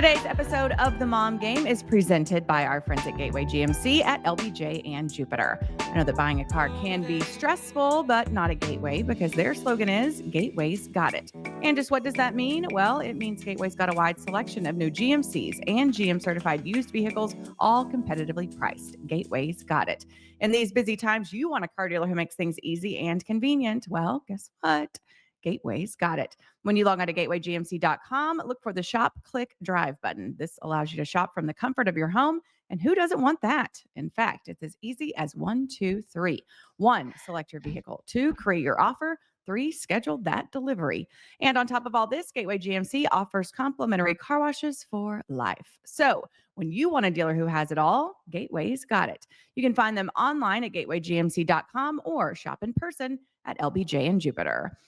Today's episode of The Mom Game is presented by our friends at Gateway GMC at LBJ and Jupiter. I know that buying a car can be stressful, but not at Gateway, because their slogan is Gateway's Got It. And just what does that mean? Well, it means Gateway's got a wide selection of new GMCs and GM certified used vehicles, all competitively priced. Gateway's got it. In these busy times, you want a car dealer who makes things easy and convenient. Well, guess what? Gateway's got it. When you log on to gatewaygmc.com, look for the shop, click, drive button. This allows you to shop from the comfort of your home. And who doesn't want that? In fact, it's as easy as 1, 2, 3. 1, select your vehicle. 2, create your offer. 3, schedule that delivery. And on top of all this, Gateway GMC offers complimentary car washes for life. So when you want a dealer who has it all, Gateway's got it. You can find them online at gatewaygmc.com or shop in person at LBJ and Jupiter.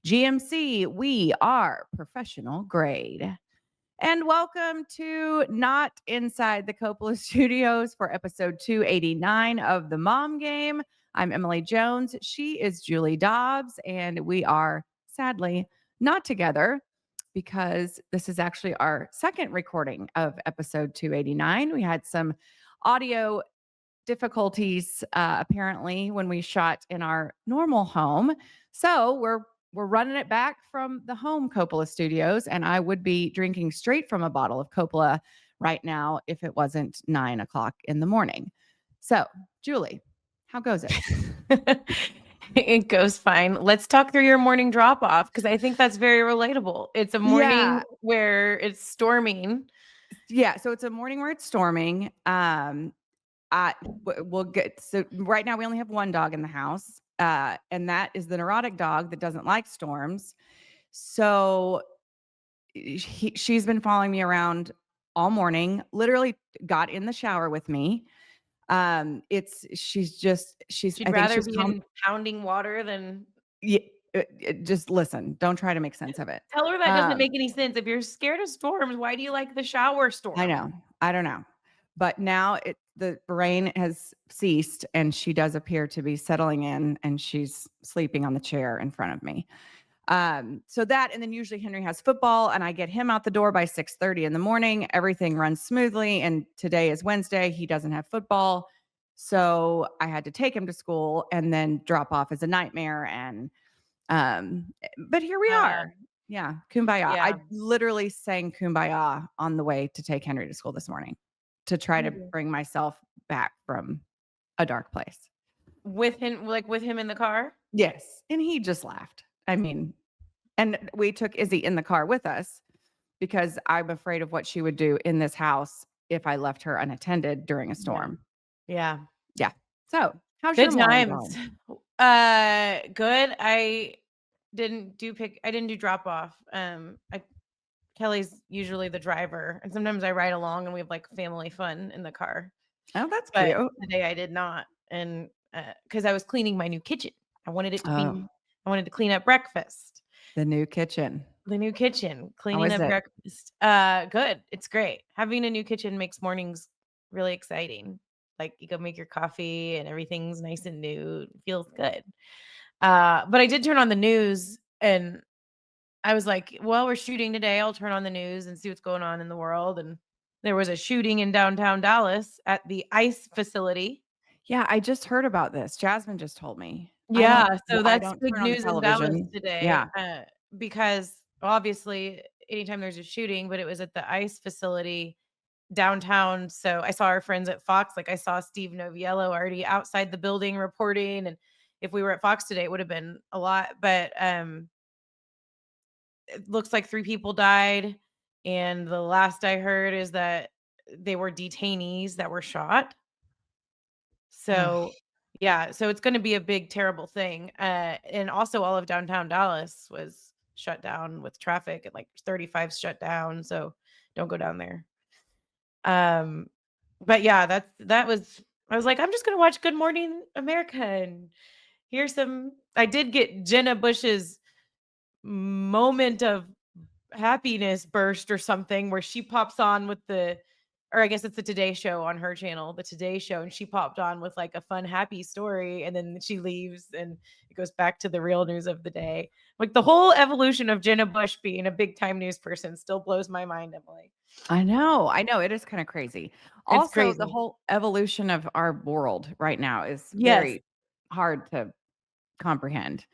GMC, we are professional grade. And welcome to Not Inside the Coppola Studios for episode 289 of The Mom Game. I'm Emily Jones. She is Julie Dobbs, and we are sadly not together because this is actually our second recording of episode 289. We had some audio difficulties apparently when we shot in our normal home. So we're running it back from the home Coppola Studios, and I would be drinking straight from a bottle of Coppola right now if it wasn't 9 o'clock in the morning. So, Julie, how goes it? It goes fine. Let's talk through your morning drop off because I think that's very relatable. It's a morning where it's storming. Yeah, so it's a morning where it's storming. We'll get, so right now we only have one dog in the house. And that is the neurotic dog that doesn't like storms. So she's been following me around all morning, literally got in the shower with me. She'd rather be in pounding water than. Yeah, just listen, don't try to make sense of it. Tell her that doesn't make any sense. If you're scared of storms, why do you like the shower storm? I know. I don't know. But now the rain has ceased and she does appear to be settling in and she's sleeping on the chair in front of me. So that, and then usually Henry has football and I get him out the door by 6:30 in the morning. Everything runs smoothly. And today is Wednesday. He doesn't have football. So I had to take him to school and then drop off is a nightmare. And, but here we are. Yeah. Kumbaya. Yeah. I literally sang Kumbaya on the way to take Henry to school this morning to try to bring myself back from a dark place. With him in the car? Yes. And he just laughed. I mean, and we took Izzy in the car with us because I'm afraid of what she would do in this house if I left her unattended during a storm. Yeah. Yeah. So how's good your morning times? going? Good. I didn't do drop off. Kelly's usually the driver, and sometimes I ride along and we have like family fun in the car. Oh, that's cute. Today I did not. And because I was cleaning my new kitchen. I wanted it to be, I wanted to clean up breakfast. The new kitchen. Cleaning up breakfast. Good. It's great. Having a new kitchen makes mornings really exciting. Like you go make your coffee and everything's nice and new. It feels good. But I did turn on the news and I was like, well, we're shooting today. I'll turn on the news and see what's going on in the world. And there was a shooting in downtown Dallas at the ICE facility. Yeah, I just heard about this. Jasmine just told me. Yeah, so that's big news in Dallas today. Yeah. Because obviously anytime there's a shooting, but it was at the ICE facility downtown. So I saw our friends at Fox. Like I saw Steve Noviello already outside the building reporting. And if we were at Fox today, it would have been a lot. But it looks like 3 people died. And the last I heard is that they were detainees that were shot. So, yeah. So it's going to be a big, terrible thing. And also all of downtown Dallas was shut down with traffic at like 35 shut down. So don't go down there. But yeah, I was like, I'm just going to watch Good Morning America and hear I did get Jenna Bush's moment of happiness burst or something where she pops on with or I guess it's the Today Show on her channel, the Today Show, and she popped on with like a fun, happy story, and then she leaves, and it goes back to the real news of the day. Like the whole evolution of Jenna Bush being a big time news person still blows my mind, Emily. I know. It is kind of crazy. It's Also, the crazy. whole evolution of our world right now is Yes. very hard to comprehend.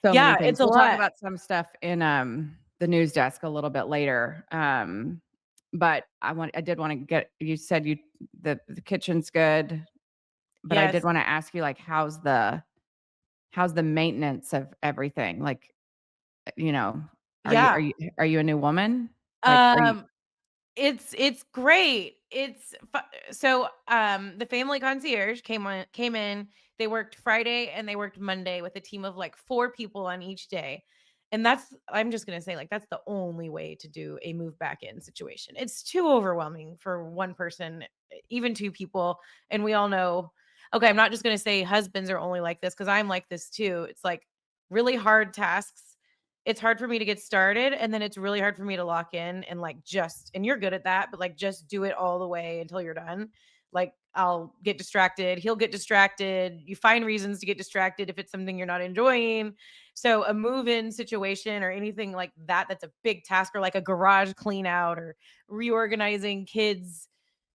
So many Yeah, things. it's a We'll talk lot. about some stuff in the news desk a little bit later. But I did want to get, you said the kitchen's good, but I did Yes. want to ask you, like, how's the maintenance of everything? Like, you know, Yeah. are you a new woman? Like, are you Um it's great. The family concierge came in. They worked Friday and they worked Monday with a team of like 4 people on each day. And I'm just going to say like that's the only way to do a move back in situation. It's too overwhelming for one person, even 2 people, and we all know, okay, I'm not just going to say husbands are only like this cuz I'm like this too. It's like really hard tasks. It's hard for me to get started, and then it's really hard for me to lock in and like and you're good at that, but like just do it all the way until you're done. Like I'll get distracted, he'll get distracted. You find reasons to get distracted if it's something you're not enjoying. So a move-in situation or anything like that that's a big task, or like a garage clean out or reorganizing kids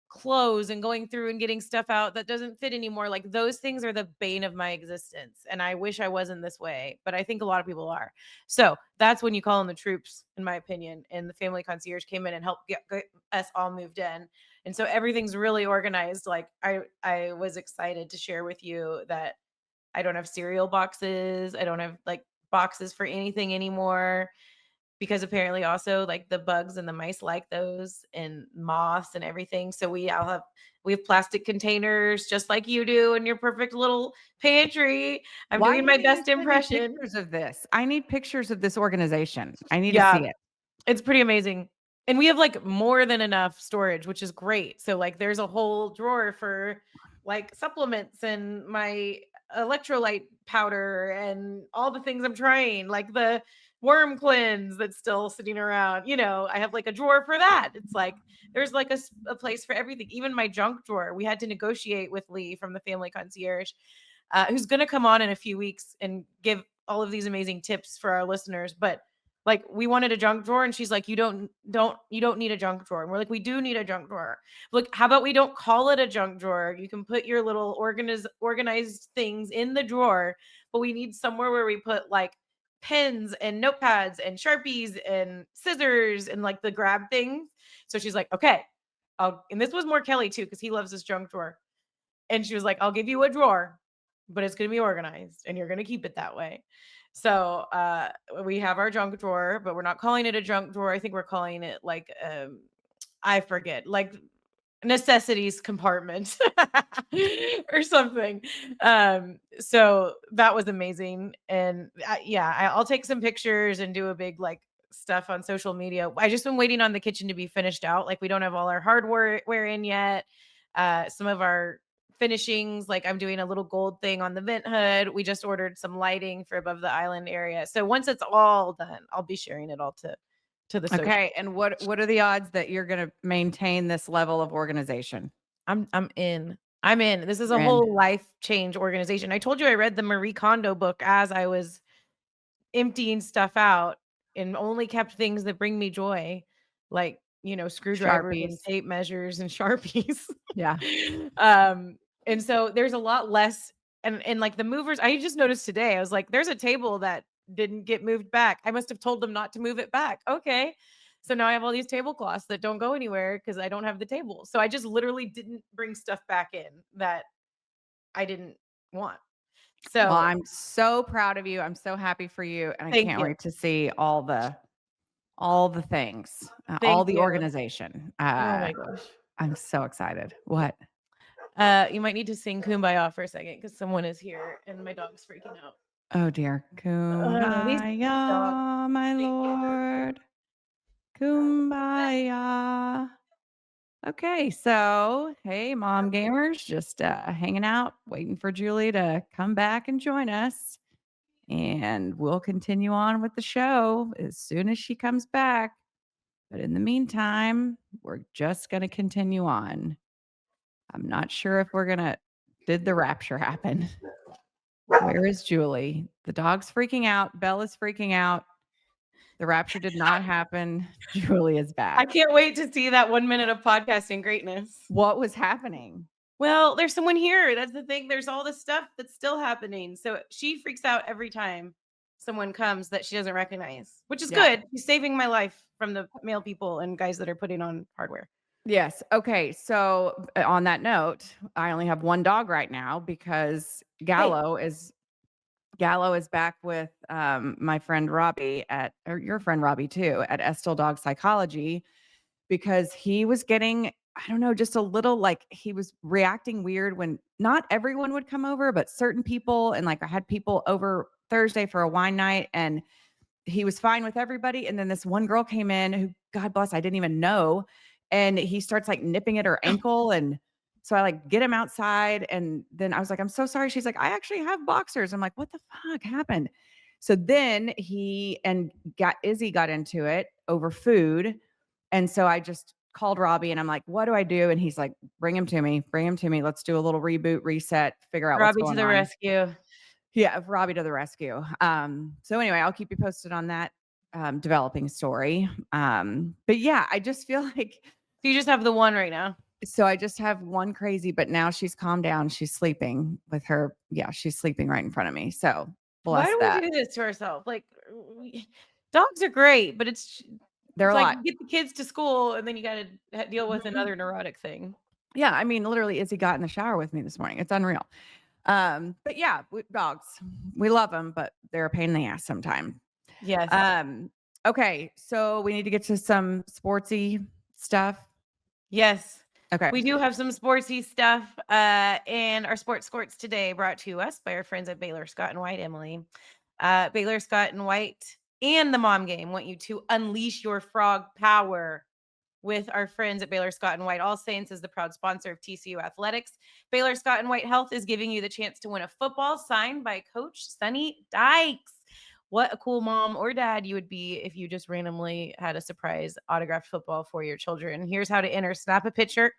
clothes and going through and getting stuff out that doesn't fit anymore. Like those things are the bane of my existence. And I wish I wasn't this way, but I think a lot of people are. So that's when you call in the troops, in my opinion. And the family concierge came in and helped get us all moved in. And so everything's really organized. Like I was excited to share with you that I don't have cereal boxes. I don't have like boxes for anything anymore, because apparently also like the bugs and the mice like those, and moths and everything. So we have plastic containers just like you do in your perfect little pantry. I'm Why doing my didn't you best send me impression. pictures of this? I need pictures of this organization. I need to Yeah, see it. it's pretty amazing. And we have like more than enough storage, which is great. So like there's a whole drawer for like supplements and my electrolyte powder and all the things I'm trying, like the worm cleanse that's still sitting around. I have like a drawer for that. It's like there's like a place for everything. Even my junk drawer. We had to negotiate with Lee from the family concierge, who's going to come on in a few weeks and give all of these amazing tips for our listeners. But like we wanted a junk drawer, and she's like, you don't need a junk drawer. And we're like, we do need a junk drawer. Look, how about we don't call it a junk drawer? You can put your little organized things in the drawer, but we need somewhere where we put like pens and notepads and Sharpies and scissors and like the grab things. So she's like, okay, and this was more Kelly too, because he loves this junk drawer. And she was like, I'll give you a drawer, but it's going to be organized and you're going to keep it that way. So we have our junk drawer, but we're not calling it a junk drawer. I think we're calling it like, I forget, like necessities compartment or something. So that was amazing. And I'll take some pictures and do a big like stuff on social media. I just been waiting on the kitchen to be finished out. Like we don't have all our hardware in yet. Some of our finishings, like I'm doing a little gold thing on the vent hood. We just ordered some lighting for above the island area. So once it's all done, I'll be sharing it all to the social. Okay, and what are the odds that you're going to maintain this level of organization? I'm in. I'm in. This is a You're in. whole life change organization. I told you I read the Marie Kondo book as I was emptying stuff out, and only kept things that bring me joy, like, screwdrivers and Sharpies. tape measures and Sharpies. Yeah. And so there's a lot less, and like the movers, I just noticed today, I was like, there's a table that didn't get moved back. I must have told them not to move it back. Okay. So now I have all these tablecloths that don't go anywhere because I don't have the table. So I just literally didn't bring stuff back in that I didn't want. Well, So I'm so proud of you. I'm so happy for you, and I thank can't you. wait to see all the things, all Thank the you. organization. Oh my gosh. I'm so excited. What? You might need to sing Kumbaya for a second because someone is here and my dog's freaking out. Oh dear. These dogs. Kumbaya, my Thank you. lord. Kumbaya. Okay, so hey, mom gamers, just hanging out, waiting for Julie to come back and join us. And we'll continue on with the show as soon as she comes back. But in the meantime, we're just going to continue on. I'm not sure if did the rapture happen? Where is Julie? The dog's freaking out. Bella's freaking out. The rapture did not happen. Julie is back. I can't wait to see that 1 minute of podcasting greatness. What was happening? Well, there's someone here. That's the thing. There's all this stuff that's still happening. So she freaks out every time someone comes that she doesn't recognize, which is good. She's saving my life from the male people and guys that are putting on hardware. Yes. Okay. So on that note, I only have one dog right now because Gallo is back with my friend Robbie or your friend Robbie too, at Estill Dog Psychology, because he was getting, I don't know, just a little like he was reacting weird when not everyone would come over, but certain people. And like I had people over Thursday for a wine night and he was fine with everybody. And then this one girl came in who, God bless, I didn't even know. And he starts like nipping at her ankle. And so I like get him outside. And then I was like, I'm so sorry. She's like, I actually have boxers. I'm like, what the fuck happened? So then Izzy got into it over food. And so I just called Robbie and I'm like, what do I do? And he's like, bring him to me. Let's do a little reboot, reset, figure out what's going on. Robbie to the rescue. Yeah, Robbie to the rescue. So anyway, I'll keep you posted on that developing story. But yeah, I just feel like you just have the one right now. So I just have one crazy, but now she's calmed down. She's sleeping with her. Yeah, she's sleeping right in front of me. So why do we do this to ourselves? Like dogs are great, but they're a lot. You get the kids to school and then you got to deal with another neurotic thing. Yeah, I mean, literally, Izzy got in the shower with me this morning. It's unreal. But yeah, dogs, we love them, but they're a pain in the ass sometimes. Yes. Okay, so we need to get to some sportsy stuff. Yes. Okay. We do have some sportsy stuff. And our sports Skorts today brought to us by our friends at Baylor Scott and White, Emily. Baylor Scott and White and the Mom Game want you to unleash your frog power with our friends at Baylor Scott and White. All Saints is the proud sponsor of TCU Athletics. Baylor Scott and White Health is giving you the chance to win a football signed by Coach Sonny Dykes. What a cool mom or dad you would be if you just randomly had a surprise autographed football for your children. Here's how to enter. Snap a picture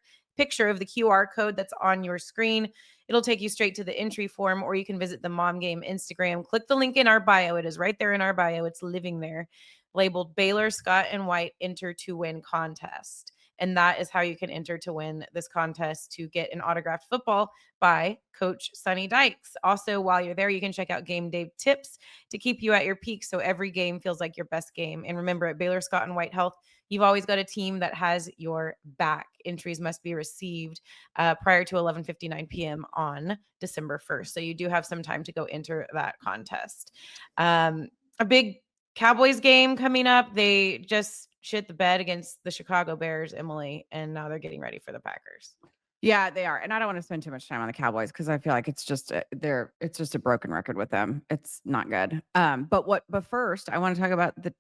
of the QR code that's on your screen. It'll take you straight to the entry form, or you can visit the Mom Game Instagram. Click the link in our bio. It is right there in our bio. It's living there, labeled Baylor Scott and White Enter to Win Contest. And that is how you can enter to win this contest to get an autographed football by Coach Sonny Dykes. Also, while you're there, you can check out game day tips to keep you at your peak so every game feels like your best game. And remember, at Baylor Scott and White Health, you've always got a team that has your back. Entries must be received prior to 11:59 p.m. on December 1st. So you do have some time to go enter that contest. A big Cowboys game coming up. They just shit the bed against the Chicago Bears, Emily, and now they're getting ready for the Packers. Yeah, they are. And I don't want to spend too much time on the Cowboys because I feel like it's just a broken record with them. It's not good. But first I want to talk about the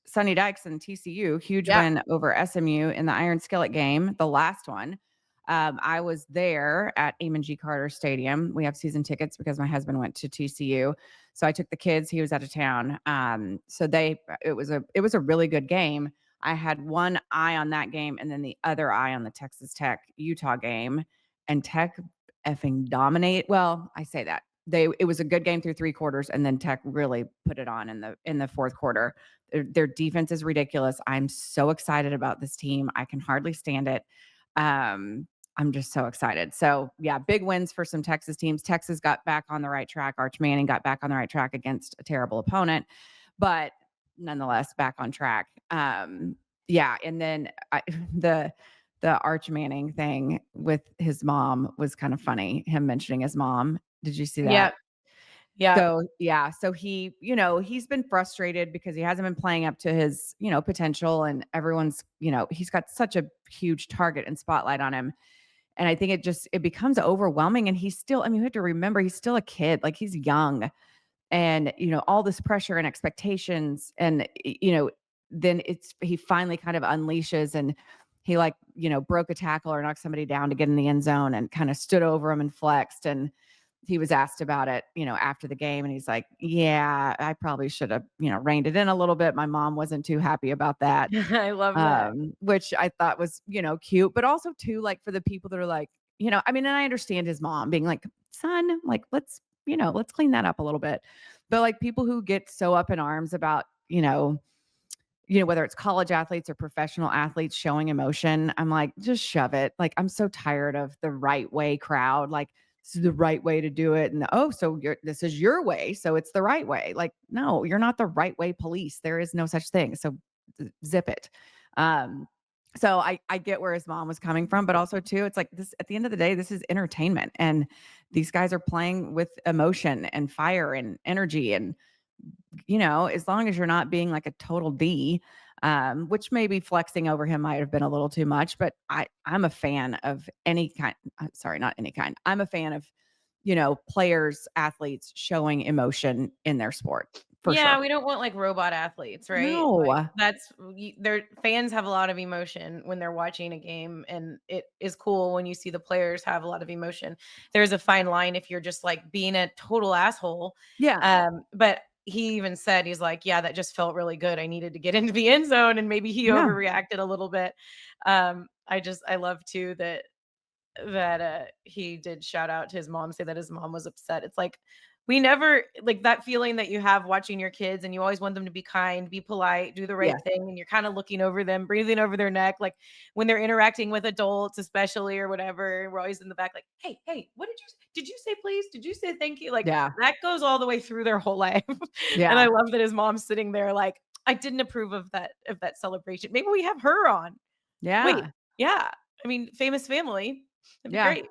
Sonny Dykes and TCU, huge win over SMU in the Iron Skillet game, the last one. I was there at Amon G. Carter Stadium. We have season tickets because my husband went to TCU. So I took the kids. He was out of town. It was a really good game. I had one eye on that game and then the other eye on the Texas Tech Utah game, and Tech effing dominate. Well, I say that it was a good game through 3 quarters, and then Tech really put it on in the fourth quarter. Their defense is ridiculous. I'm so excited about this team. I can hardly stand it. I'm just so excited. So yeah, big wins for some Texas teams. Texas got back on the right track. Arch Manning got back on the right track against a terrible opponent, but nonetheless back on track. Yeah. And then the Arch Manning thing with his mom was kind of funny. Him mentioning his mom. Did you see that? Yeah. Yeah. So yeah. So he, he's been frustrated because he hasn't been playing up to his, potential, and everyone's, he's got such a huge target and spotlight on him. And I think it becomes overwhelming. And he's still, we have to remember he's still a kid, like he's young. And, all this pressure and expectations. And, then he finally kind of unleashes, and he broke a tackle or knocked somebody down to get in the end zone and kind of stood over him and flexed. And he was asked about it, after the game, and he's like, "Yeah, I probably should have, reined it in a little bit. My mom wasn't too happy about that." I love that. Which I thought was, cute, but also too, like, for the people that are like, I mean, and I understand his mom being like, "Son, like, let's clean that up a little bit." But like people who get so up in arms about, whether it's college athletes or professional athletes showing emotion, I'm like, just shove it. Like, I'm so tired of the right way crowd. Like, this is the right way to do it. And oh, so this is your way. So it's the right way. Like, no, you're not the right way police. There is no such thing. So zip it. Um, so I get where his mom was coming from, but also too, it's like this at the end of the day, this is entertainment. And these guys are playing with emotion and fire and energy. And as long as you're not being like a total D, which maybe flexing over him might have been a little too much, but I'm a fan of any kind. Sorry, not any kind. I'm a fan of, players, athletes showing emotion in their sport for Yeah, sure. we don't want like robot athletes, right? Like No. their fans have a lot of emotion when they're watching a game, and it is cool when you see the players have a lot of emotion. There's a fine line if you're just like being a total asshole. Yeah. But he even said he's like, yeah, that just felt really good. I needed to get into the end zone, and maybe he Yeah. overreacted a little bit. I love too that he did shout out to his mom, say that his mom was upset. It's like we never like that feeling that you have watching your kids and you always want them to be kind, be polite, do the right Yes. thing, and you're kind of looking over them, breathing over their neck, like when they're interacting with adults, especially or whatever. We're always in the back, like, hey, what did you say please? Did you say thank you? Like Yeah. that goes all the way through their whole life. And I Yeah. love that his mom's sitting there like, I didn't approve of that celebration. Maybe we have her on. Wait, Yeah. yeah. I mean, famous family. That'd be Yeah. great.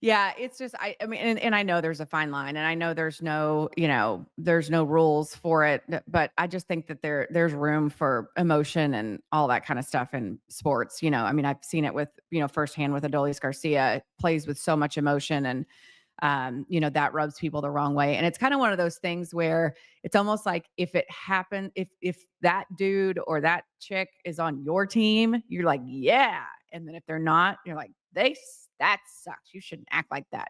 Yeah, it's just I mean, and I know there's a fine line, and I know there's no rules for it, but I just think that there's room for emotion and all that kind of stuff in sports. I mean, I've seen it with firsthand with Adolis Garcia. It plays with so much emotion, and that rubs people the wrong way. And it's kind of one of those things where it's almost like if it happened, if that dude or that chick is on your team, you're like, yeah. And then if they're not, you're like, that sucks. You shouldn't act like that.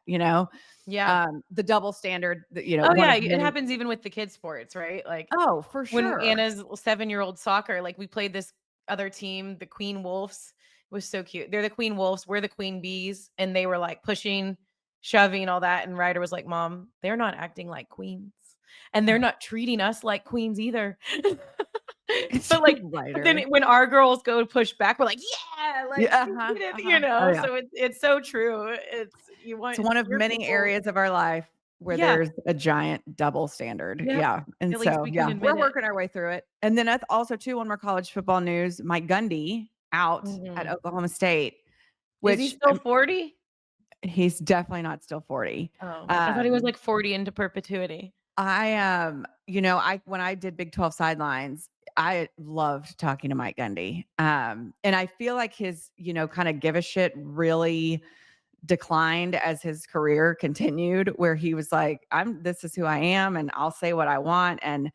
Yeah. The double standard, Oh, one yeah, of it many. happens even with the kids' sports, right? Like, Oh, for when sure. Anna's 7-year-old soccer, like, we played this other team, the Queen Wolves. It was so cute. They're the Queen Wolves, we're the Queen Bees, and they were, like, pushing, shoving, all that, and Ryder was like, "Mom, they're not acting like queens, and they're not treating us like queens either." It's But, like but then lighter. when our girls go to push back, we're like, "Yeah, like, Yeah. we did it," Oh yeah. So it's so true. You It's want one of your many people. areas of our life where Yeah. there's a giant double standard. Yep. Yeah. And At least so, we can yeah, admit we're it. working our way through it. And then that's also too, one more college football news, Mike Gundy out at Mhm. Oklahoma State, Is he which still 40? he's definitely not still 40. Oh, I thought he was, Um, like, 40 into perpetuity. when I did Big 12 sidelines, I loved talking to Mike Gundy. And I feel like his, kind of give a shit really declined as his career continued, where he was like, this is who I am and I'll say what I want. And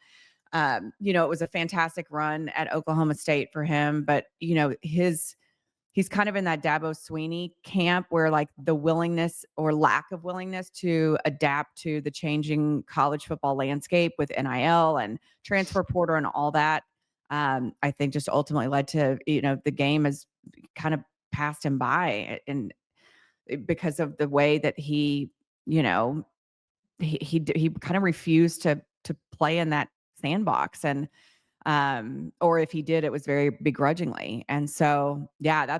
it was a fantastic run at Oklahoma State for him, but he's kind of in that Dabo Sweeney camp where like the willingness or lack of willingness to adapt to the changing college football landscape with NIL and transfer portal and all that. I think just ultimately led to, the game has kind of passed him by, and because of the way that he, you know, he kind of refused to play in that sandbox. And or if he did, it was very begrudgingly. And so yeah,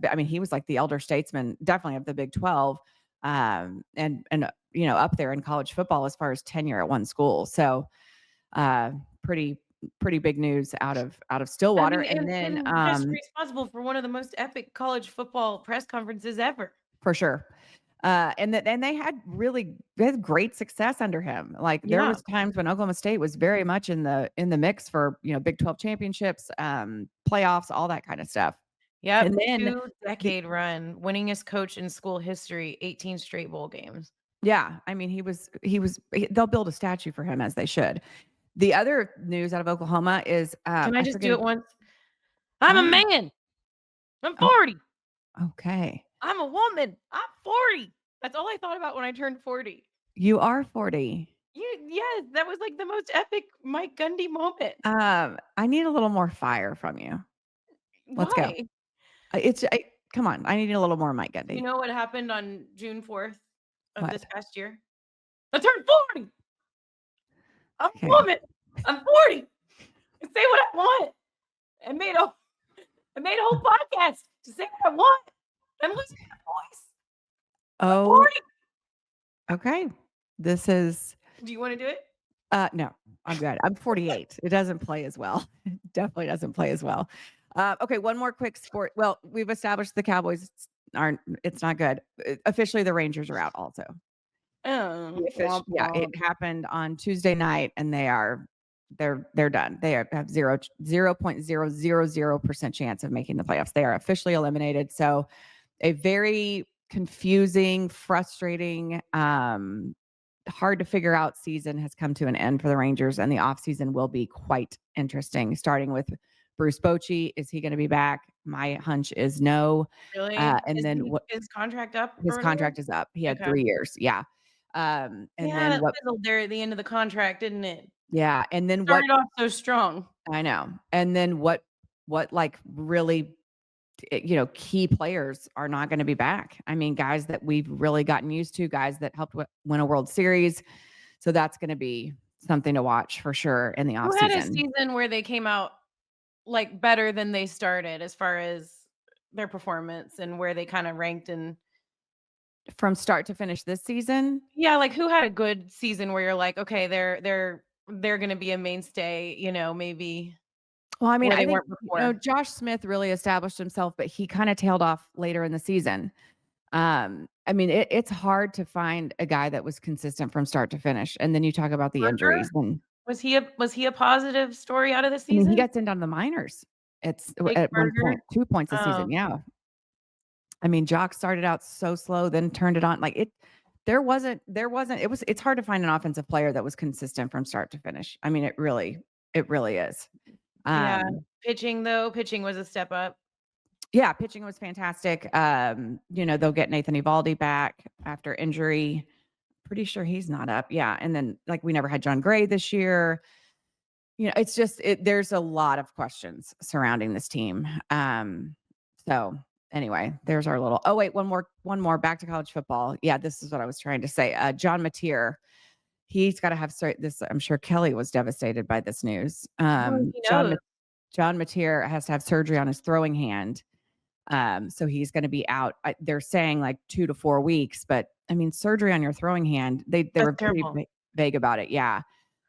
I mean, he was like the elder statesman definitely of the Big 12, and up there in college football as far as tenure at one school. So uh pretty pretty big news out of I Stillwater. mean, And then and just responsible for one of the most epic college football press conferences ever. for sure. And they had great success under him. Like there Yeah. was times when Oklahoma State was very much in the mix for, Big 12 championships, playoffs, all that kind of stuff. Yep, And then the 2-decade run, winningest coach in school history, 18 straight bowl games. yeah, I mean they'll build a statue for him as they should. The other news out of Oklahoma is Can I I just do forget. it once? I'm a Oh, man. I'm oh, 40. okay. I'm a woman. I'm 40. That's all I thought about when I turned 40. You are 40. Yes, that was like the most epic Mike Gundy moment. I need a little more fire from you. Let's go. Why? Come on. I need a little more Mike Do you Gundy. know what happened on June 4th of What? this past year? I turned 40. I'm a Okay. woman. I'm 40. I say what I want. I made a whole podcast to say what I want. I'm losing my voice. I'm Oh, 40. okay. This is Do you want to do it? no, I'm good. I'm 48. It doesn't play as well. It definitely doesn't play as well. Okay, one more quick sport. Well, we've established the Cowboys aren't. It's not good. Officially, the Rangers are out. Also, Womp yeah, it womp. happened on Tuesday night, and they're done. They have 0.000% chance of making the playoffs. They are officially eliminated. So, a very confusing, frustrating, hard to figure out season has come to an end for the Rangers, and the offseason will be quite interesting, starting with Bruce Bochy. Is he going to be back? My hunch is no. Really? And then what His contract up his or whatever? contract is up. He had Okay. 3 years. Yeah. And Yeah, then that what fizzled there at the end of the contract, didn't it? yeah, and then what Started off so strong. I know. And then what like really key players are not going to be back. I mean, guys that we've really gotten used to, guys that helped win a World Series. So that's going to be something to watch for sure in the Who had a offseason. season where they came out, like, better than they started as far as their performance and where they kinda ranked and From start to finish this season. yeah, like, who had a good season where you're like, "Okay, they're gonna be a mainstay," maybe Well, I mean, where I they think, weren't before. Josh Smith really established himself, but he kind of tailed off later in the season. I mean, it's hard to find a guy that was consistent from start to finish. And then you talk about the injuries. Burger? And Was he a positive story out of the I mean, he season? got sent down to the minors. It's Jake at one Burger? point, 2 points a Oh, season. Yeah. I mean, Jock started out so slow, then turned it on. Like it's hard to find an offensive player that was consistent from start to finish. I mean, it really is. yeah. Um, Pitching was a step up. yeah, pitching was fantastic. They'll get Nathan Eovaldi back after injury. Pretty sure he's not up. Yeah. And then like we never had John Gray this year. It's just there's a lot of questions surrounding this team. So anyway, there's our little wait, one more back to college football. Yeah, this is what I was trying to say. John Mateer, he's got to have this. I'm sure Kelly was devastated by this news. Oh, he knows. John Mateer has to have surgery on his throwing hand. So he's going to be out. They're saying like 2 to 4 weeks, but I mean, surgery on your throwing hand, they That's were pretty terrible. vague about it. Yeah.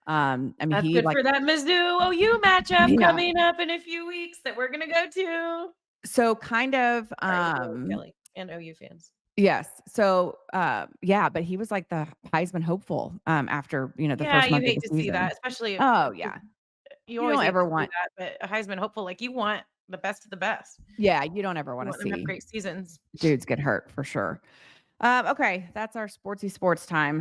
I mean, That's he good like, for that Mizzou OU matchup yeah. coming up in a few weeks that we're gonna go to. So kind of, Sorry, Kelly and OU fans. yes. So, yeah, but he was like the Heisman hopeful, after, the Yeah, first you month of hate the to see season. that, especially if Oh yeah. you You always don't hate to ever see want, that, but a Heisman hopeful, like, you want the best of the best. yeah, you don't ever You want to want them to have see great seasons. dudes get hurt for sure. Okay, that's our sportsy sports time.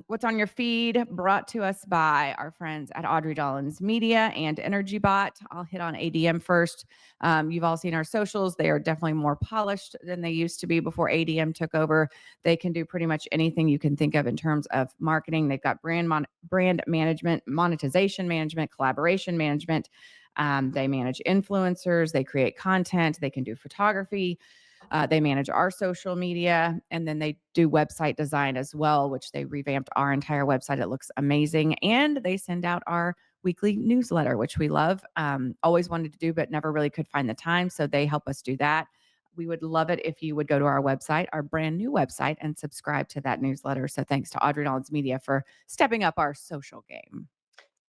What's on your feed? Brought to us by our friends at Audrey Dollins Media and Energy Bot. I'll hit on ADM first. You've all seen our socials. They are definitely more polished than they used to be before ADM took over. They can do pretty much anything you can think of in terms of marketing. They've got brand management, monetization management, collaboration management. They manage influencers. They create content. They can do photography. They manage our social media, and then they do website design as well, which they revamped our entire website. It looks amazing. And they send out our weekly newsletter, which we love. Always wanted to do, but never really could find the time. So they help us do that. We would love it if you would go to our website, our brand new website, and subscribe to that newsletter. So thanks to Audrey Dollins Media for stepping up our social game.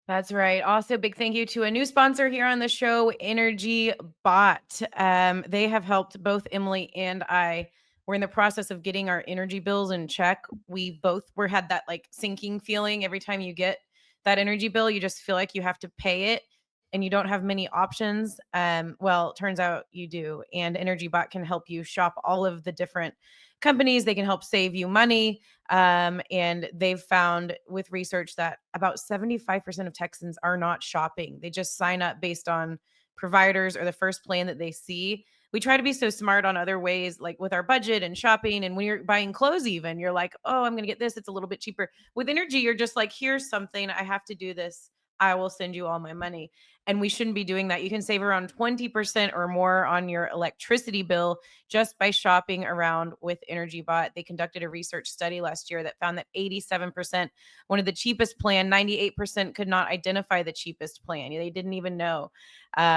That's right. Also, big thank you to a new sponsor here on the show, Energy Bot. They have helped both Emily and I. We're in the process of getting our energy bills in check. We both had that like sinking feeling every time you get that energy bill. You just feel like you have to pay it and you don't have many options. Well, turns out you do. And Energy Bot can help you shop all of the different companies. They can help save you money. And they've found with research that about 75% of Texans are not shopping. They just sign up based on providers or the first plan that they see. we try to be so smart on other ways, like with our budget and shopping. And when you're buying clothes, even you're like, oh, I'm going to get this. It's a little bit cheaper. With energy, you're just like, here's something. I have to do this. I will send you all my money. And we shouldn't be doing that. You can save around 20% or more on your electricity bill just by shopping around with Energy Bot. They conducted a research study last year that found that 87% wanted the cheapest plan, 98% could not identify the cheapest plan. They didn't even know,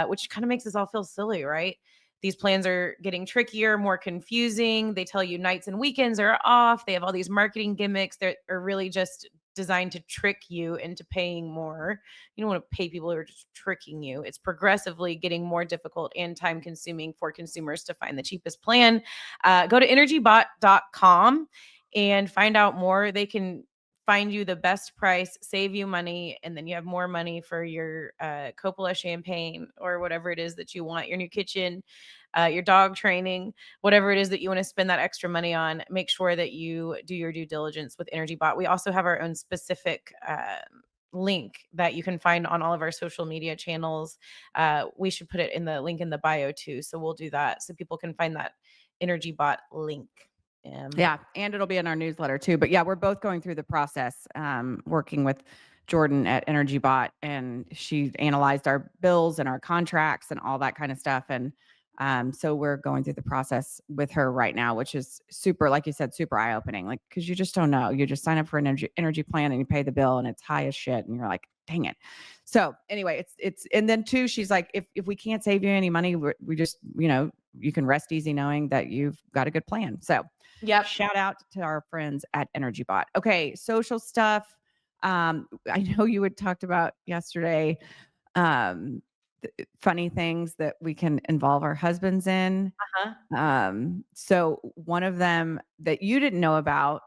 which kind of makes us all feel silly, right? These plans are getting trickier, more confusing. They tell you nights and weekends are off. They have all these marketing gimmicks that are really just designed to trick you into paying more. You don't want to pay people who are just tricking you. It's progressively getting more difficult and time consuming for consumers to find the cheapest plan. Go to energybot.com and find out more. They can find you the best price, save you money, and then you have more money for your Coppola champagne or whatever it is that you want, your new kitchen, your dog training, whatever it is that you want to spend that extra money on. Make sure that you do your due diligence with Energy Bot. We also have our own specific link that you can find on all of our social media channels. We should put it in the link in the bio too. So we'll do that so people can find that Energy Bot link. Yeah, and it'll be in our newsletter too. But yeah, we're both going through the process, working with Jordan at Energy Bot, and she analyzed our bills and our contracts and all that kind of stuff. And so we're going through the process with her right now, which is super, like you said, super eye opening. Like, because you just don't know. You just sign up for an energy plan and you pay the bill, and it's high as shit, and you're like, dang it. So anyway, it's and then too, she's like, if we can't save you any money, we just, you can rest easy knowing that you've got a good plan. So. Yep. Shout out to our friends at Energy Bot. Okay, social stuff. I know you had talked about yesterday, funny things that we can involve our husbands in. So one of them that you didn't know about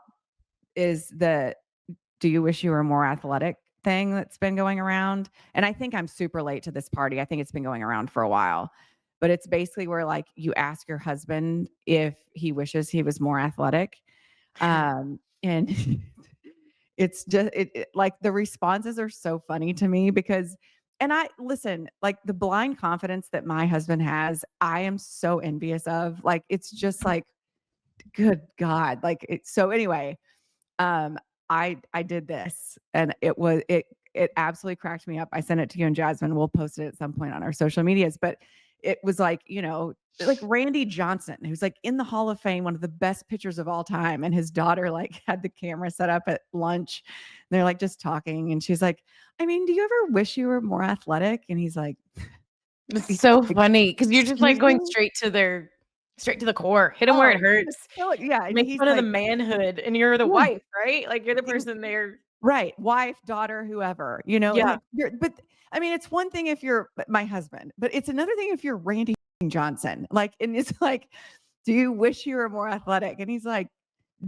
is the "Do you wish you were more athletic" thing that's been going around. And I think I'm super late to this party. I think it's been going around for a while. But it's basically where like you ask your husband if he wishes he was more athletic. And it's just like the responses are so funny to me because and I listen, like the blind confidence that my husband has, I am so envious of. Like it's just like good God. So anyway, I did this and it absolutely cracked me up. I sent it to you and Jasmine. We'll post it at some point on our social medias, but it was like, like Randy Johnson, who's like in the Hall of Fame, one of the best pitchers of all time. And his daughter like had the camera set up at lunch. And they're like just talking. And she's like, I mean, do you ever wish you were more athletic? And he's like, it's so funny because you're just like going me? straight to the core. Hit them where it hurts. Yeah. Make fun of the manhood, and you're the wife, right? Like you're the person there. Right. Wife, daughter, whoever, Yeah. but I mean, it's one thing if you're my husband, but it's another thing if you're Randy Johnson. Like, and it's like, do you wish you were more athletic? And he's like,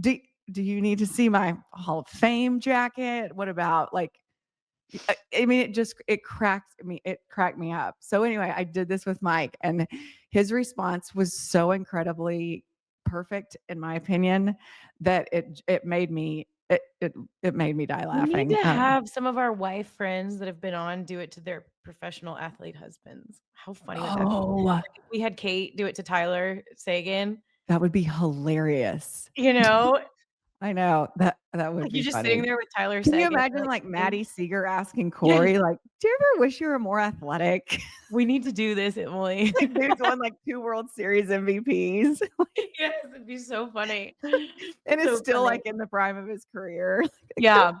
do you need to see my Hall of Fame jacket? What about like, I mean, it cracked me up. So anyway, I did this with Mike and his response was so incredibly perfect, in my opinion, that it made me die laughing. We need to have some of our wife friends that have been on do it to their professional athlete husbands. How funny would that be? Like if we had Kate do it to Tyler Sagan. That would be hilarious. I know that would like be you're just funny. sitting there with Tyler Can Sagan. you imagine like Maddie Seeger asking Corey, like, do you ever wish you were more athletic? We need to do this, Emily. Like dude's won like 2 World Series MVPs. Yes, it'd be so funny. And it's still like in the prime of his career. Yeah.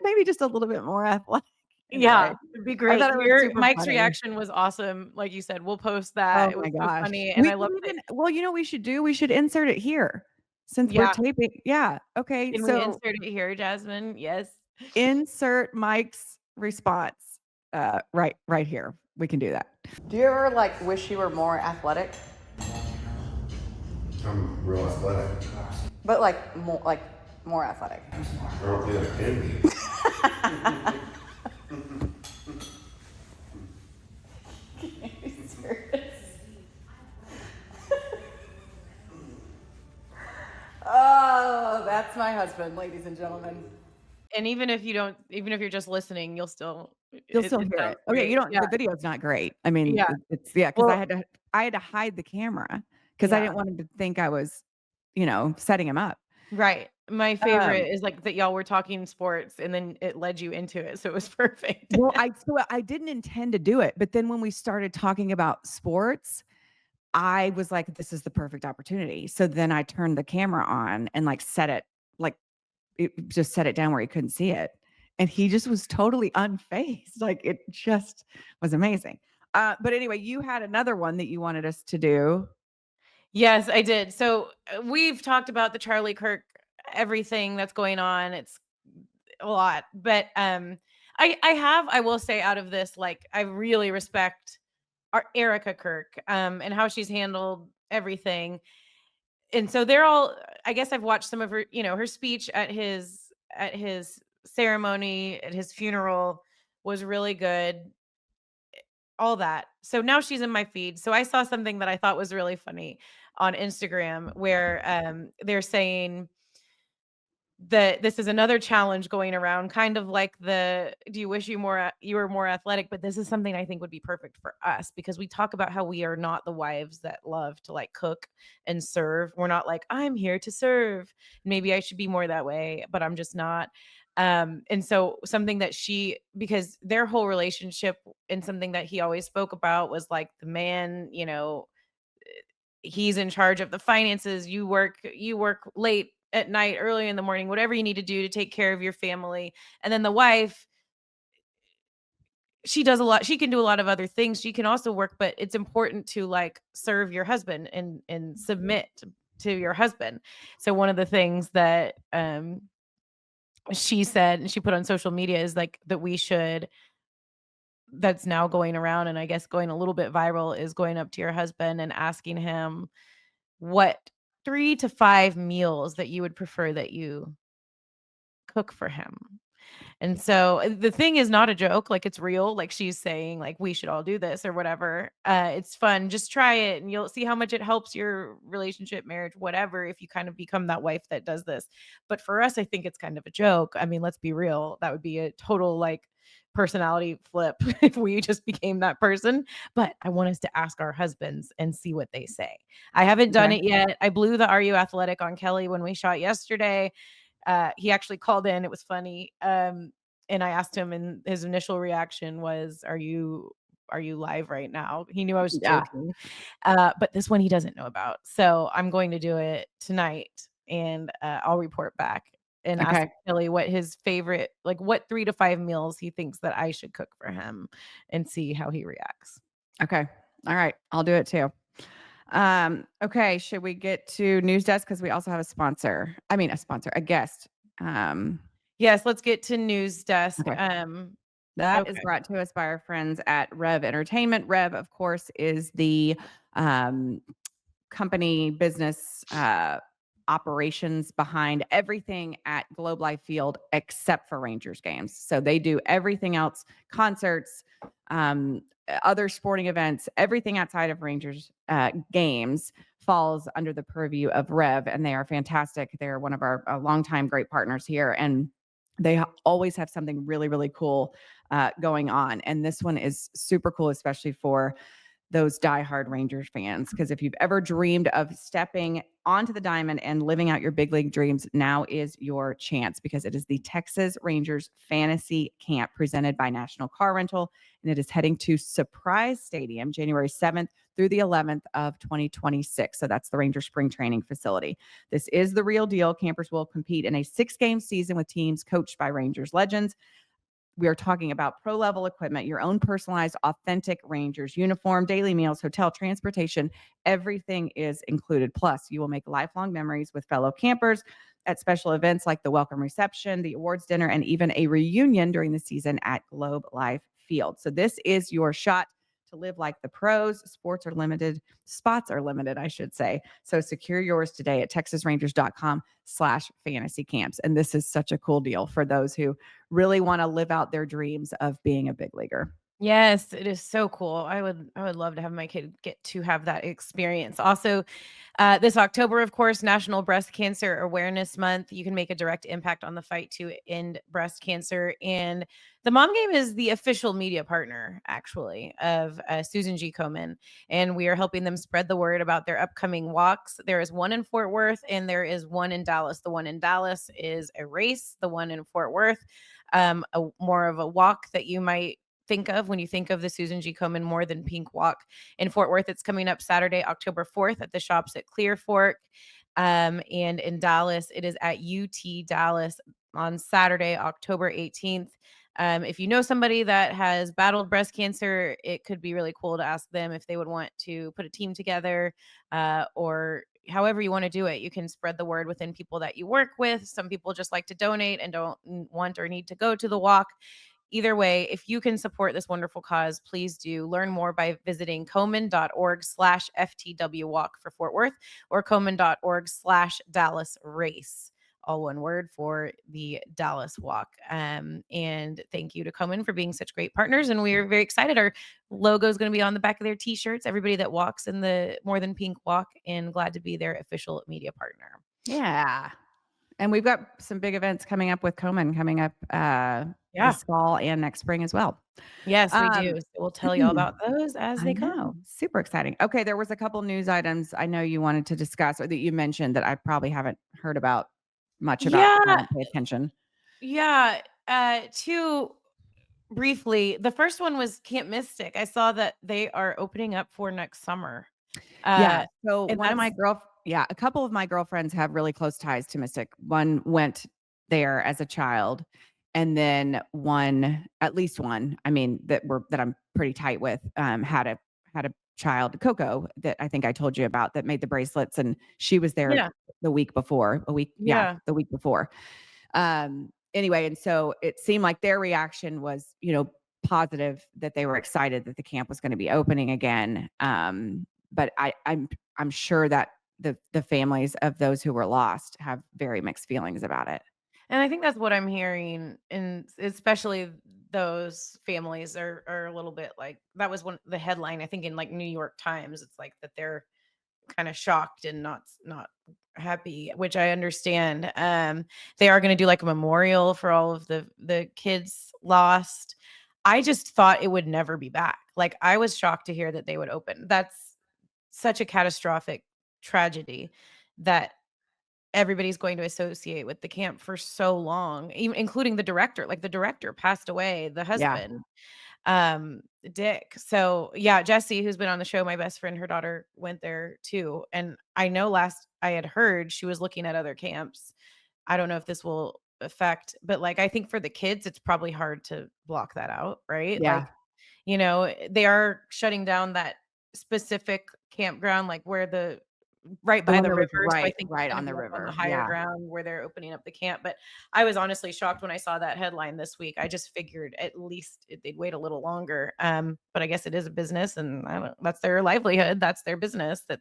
Maybe just a little bit more athletic. Anyway, yeah, it'd be great. Mike's funny. reaction was awesome. Like you said, we'll post that. Oh it was my gosh. So funny. And I love it. Well, we should do? We should insert it here since we're taping. Yeah. Okay. Can we insert it here, Jasmine? Yes. Insert Mike's response right here. We can do that. Do you ever like wish you were more athletic? I'm real athletic. But more athletic. I don't think I can be. Oh, that's my husband, ladies and gentlemen. And even if you're just listening, you'll still You'll it still it hear sounds it. Okay, you great. don't Yeah. the video's not great. I mean, Yeah. it's yeah, because Well, I had to hide the camera because I yeah. didn't want him to think I was, setting him up. Right. My Um, favorite is, like, that y'all were talking sports, and then it led you into it, so it was perfect. well, I didn't intend to do it, but then when we started talking about sports, I was like, "This is the perfect opportunity." So then I turned the camera on and, set it like, it just set it down where he couldn't see it, and he just was totally unfazed, like, it just was amazing. But anyway, you had another one that you wanted us to do. Yes, I did. So, we've talked about the Charlie Kirk everything that's going on. It's a lot, but, I will say out of this, like, I really respect our Erica Kirk, and how she's handled everything. And so they're all I guess I've watched some of her, her speech at his ceremony, at his funeral was really good, all that. So now she's in my feed. So I saw something that I thought was really funny on Instagram where they're saying that this is another challenge going around, kind of like the do you wish you were more athletic, but this is something I think would be perfect for us because we talk about how we are not the wives that love to like cook and serve. We're not like I'm here to serve. Maybe I should be more that way, but I'm just not. And so something that she because their whole relationship and something that he always spoke about was like the man, he's in charge of the finances. You work late at night, early in the morning, whatever you need to do to take care of your family. And then the wife, she does a lot. She can do a lot of other things. She can also work, but it's important to like serve your husband and submit to your husband. So one of the things that she said and she put on social media is like that we should that's now going around and I guess going a little bit viral is going up to your husband and asking him what 3 to 5 meals that you would prefer that you cook for him. And so the thing is not a joke, like it's real, like she's saying like we should all do this or whatever. It's fun. Just try it and you'll see how much it helps your relationship, marriage, whatever if you kind of become that wife that does this. But for us I think it's kind of a joke. I mean, let's be real. That would be a total like personality flip if we just became that person. But I want us to ask our husbands and see what they say. I haven't done Okay. it yet. I blew the Are You Athletic on Kelly when we shot yesterday. He actually called in. It was funny. And I asked him, and his initial reaction was, "Are you live right now?" He knew I was Yeah. joking. But this one he doesn't know about. So I'm going to do it tonight, and I'll report back and ask Okay. Kelly what his favorite, like what 3 to 5 meals he thinks that I should cook for him, and see how he reacts. Okay. All right. I'll do it too. Okay. Should we get to news desk? Because we also have a sponsor. I mean, a sponsor, a guest. Um, Yes, let's get to news desk. okay. That is Okay. brought to us by our friends at Rev Entertainment. Rev, of course, is the um, company business operations behind everything at Globe Life Field except for Rangers games. So they do everything else, concerts, other sporting events, everything outside of Rangers games falls under the purview of Rev, and they are fantastic. They're one of our longtime great partners here, and they always have something really, really cool going on. And this one is super cool, especially for those diehard Rangers fans. Because if you've ever dreamed of stepping onto the diamond and living out your big league dreams, now is your chance because it is the Texas Rangers Fantasy Camp presented by National Car Rental. And it is heading to Surprise Stadium January 7th through the 11th of 2026. So that's the Rangers spring training facility. This is the real deal. Campers will compete in a 6-game season with teams coached by Rangers legends. We are talking about pro level equipment, your own personalized, authentic Rangers uniform, daily meals, hotel, transportation. Everything is included. Plus, you will make lifelong memories with fellow campers at special events like the welcome reception, the awards dinner, and even a reunion during the season at Globe Life Field. So, this is your shot to live like the pros. Spots are limited, I should say. So, secure yours today at texasrangers.com/fantasy camps. And this is such a cool deal for those who really want to live out their dreams of being a big leaguer. Yes, it is so cool. I would love to have my kid get to have that experience. Also, this October, of course, National Breast Cancer Awareness Month. You can make a direct impact on the fight to end breast cancer. And the Mom Game is the official media partner, actually, of Susan G. Komen. And we are helping them spread the word about their upcoming walks. There is one in Fort Worth and there is one in Dallas. The one in Dallas is a race, the one in Fort Worth, more of a walk that you might think of when you think of the Susan G. Komen More Than Pink Walk. In Fort Worth, it's coming up Saturday, October 4th at the shops at Clear Fork. And in Dallas, it is at UT Dallas on Saturday, October 18th. If you know somebody that has battled breast cancer, it could be really cool to ask them if they would want to put a team together, or however you want to do it. You can spread the word within people that you work with. Some people just like to donate and don't want or need to go to the walk. Either way, if you can support this wonderful cause, please do. Learn more by visiting Komen.org/FTW walk for Fort Worth or Komen.org/Dallas race. All one word for the Dallas walk. And thank you to Komen for being such great partners. And we're very excited. Our logo is going to be on the back of their t-shirts. Everybody that walks in the More Than Pink walk, and glad to be their official media partner. Yeah. And we've got some big events coming up with Komen coming up this fall and next spring as well. Yes, we do. So we'll tell you all about those as I they know. come. Super exciting. Okay, there was a couple news items I know you wanted to discuss or that you mentioned that I probably haven't heard about much about because I Yeah, don't pay attention. yeah. Two briefly. The first one was Camp Mystic. I saw that they are opening up for next summer. Yeah. So And one of my a couple of my girlfriends have really close ties to Mystic. One went there as a child, and then at least one, I mean, that I'm pretty tight with, had a child, Coco, that I think I told you about that made the bracelets, and she was there yeah, the week before, yeah. the week before. Anyway, and so it seemed like their reaction was, positive, that they were excited that the camp was going to be opening again. But I'm sure that the families of those who were lost have very mixed feelings about it. And I think that's what I'm hearing, and especially those families are a little bit like that was one the headline, I think, in like New York Times. It's like that they're kind of shocked and not happy, which I understand. They are going to do like a memorial for all of the kids lost. I just thought it would never be back. Like I was shocked to hear that they would open. That's such a catastrophic tragedy that everybody's going to associate with the camp for so long, even including the director. Like the director passed away, the Yeah. husband, um, Dick. So yeah, Jessie, who's been on the show, my best friend, her daughter went there too. And I know last I had heard she was looking at other camps. I don't know if this will affect, but like I think for the kids, it's probably hard to block that out, right? Yeah. Like, they are shutting down that specific campground, like where right The by one the that was river, so I think it's right gonna on be, the like, on the river. higher Yeah. ground where they're opening up the camp. But I was honestly shocked when I saw that headline this week. I just figured at least they'd wait a little longer, but I guess it is a business, and I don't that's their livelihood, that's their business, that